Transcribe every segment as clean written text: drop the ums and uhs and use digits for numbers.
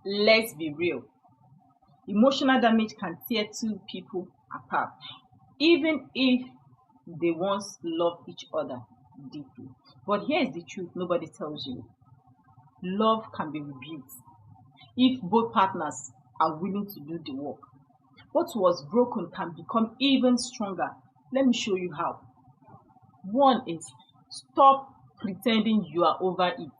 Let's be real. Emotional damage can tear two people apart, even if they once loved each other deeply. But here's the truth nobody tells you. Love can be rebuilt if both partners are willing to do the work. What was broken can become even stronger. Let me show you how. One is stop pretending you are over it.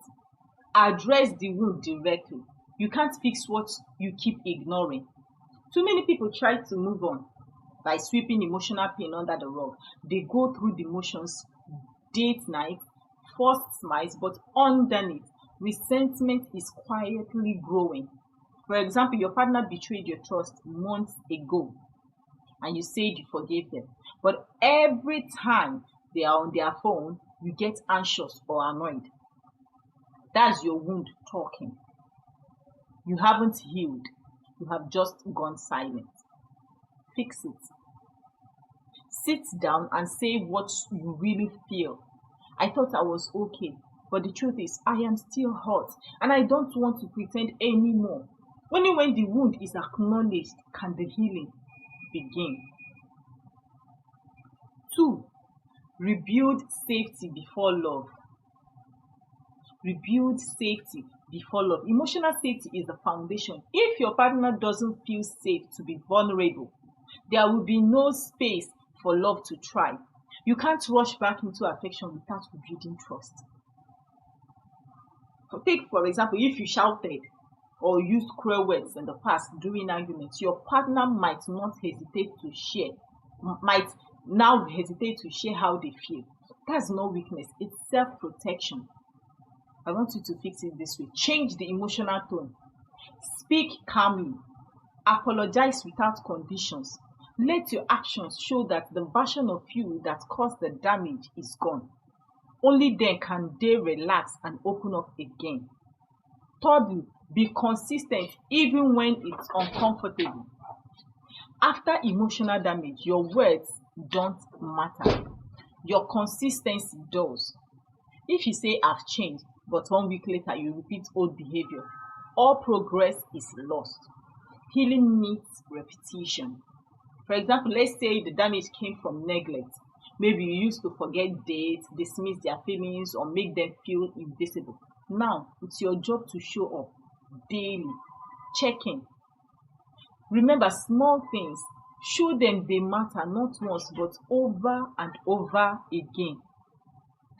Address the wound directly. You can't fix what you keep ignoring. Too many people try to move on by sweeping emotional pain under the rug. They go through the motions, date night, forced smiles, but underneath, resentment is quietly growing. For example, your partner betrayed your trust months ago and you said you forgave them. But every time they are on their phone, you get anxious or annoyed. That's your wound talking. You haven't healed. You have just gone silent. Fix it. Sit down and say what you really feel. I thought I was okay, but the truth is I am still hurt and I don't want to pretend anymore. Only when the wound is acknowledged can the healing begin. 2. Rebuild safety before love. Rebuild safety before love. Emotional safety is the foundation. If your partner doesn't feel safe to be vulnerable, there will be no space for love to thrive. You can't rush back into affection without rebuilding trust. So take, for example, if you shouted or used cruel words in the past during arguments, your partner might now hesitate to share how they feel. That's no weakness, it's self-protection. I want you to fix it this way. Change the emotional tone. Speak calmly. Apologize without conditions. Let your actions show that the version of you that caused the damage is gone. Only then can they relax and open up again. Thirdly, be consistent even when it's uncomfortable. After emotional damage, your words don't matter. Your consistency does. If you say I've changed, but 1 week later you repeat old behavior, all progress is lost. Healing needs repetition. For example, let's say the damage came from neglect. Maybe you used to forget dates, dismiss their feelings, or make them feel invisible. Now, it's your job to show up daily, check in. Remember small things. Show them they matter not once, but over and over again.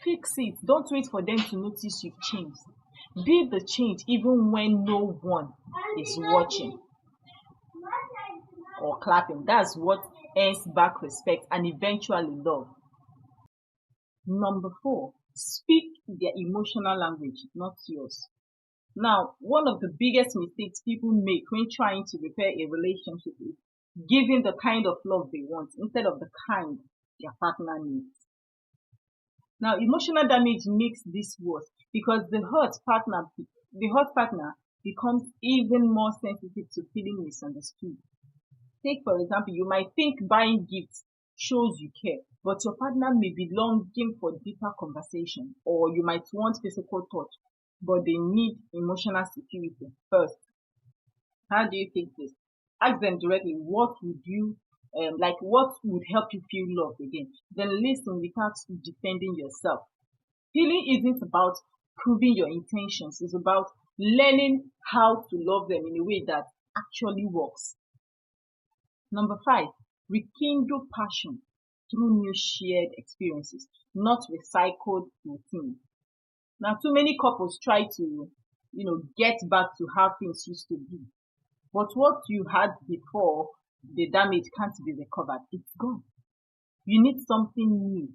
Fix it. Don't wait for them to notice you've changed. Be the change even when no one is watching or clapping. That's what earns back respect and eventually love. Number 4, speak their emotional language, not yours. Now, one of the biggest mistakes people make when trying to repair a relationship is giving the kind of love they want instead of the kind their partner needs. Now, emotional damage makes this worse because the hurt partner becomes even more sensitive to feeling misunderstood. Take, for example, you might think buying gifts shows you care, but your partner may be longing for deeper conversation, or you might want physical touch, but they need emotional security first. How do you fix this? Ask them directly, what would help you feel loved again? Then listen without defending yourself. Healing isn't about proving your intentions, it's about learning how to love them in a way that actually works. Number 5, rekindle passion through new shared experiences, not recycled routines. Now, too many couples try to, get back to how things used to be. But what you had before the damage can't be recovered. It's gone. You need something new.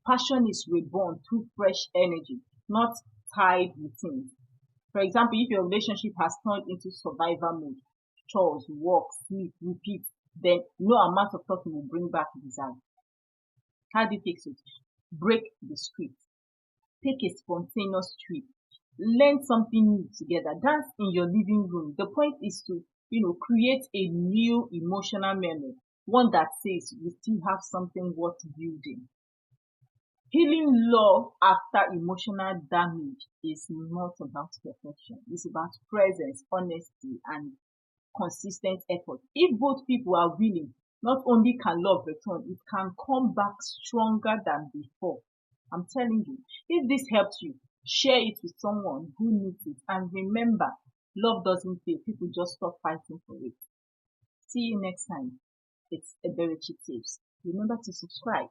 Passion is reborn through fresh energy, not tied routines. For example, if your relationship has turned into survival mode, chores, work, sleep, repeat, then no amount of talking will bring back desire. How do you fix it? Break the script. Take a spontaneous trip. Learn something new together. Dance in your living room. The point is to, create a new emotional memory. One that says we still have something worth building. Healing love after emotional damage is not about perfection. It's about presence, honesty, and consistent effort. If both people are willing, not only can love return, it can come back stronger than before. I'm telling you, if this helps you, share it with someone who needs it. And remember, love doesn't fail. People just stop fighting for it. See you next time. It's Eberechi Tips. Remember to subscribe.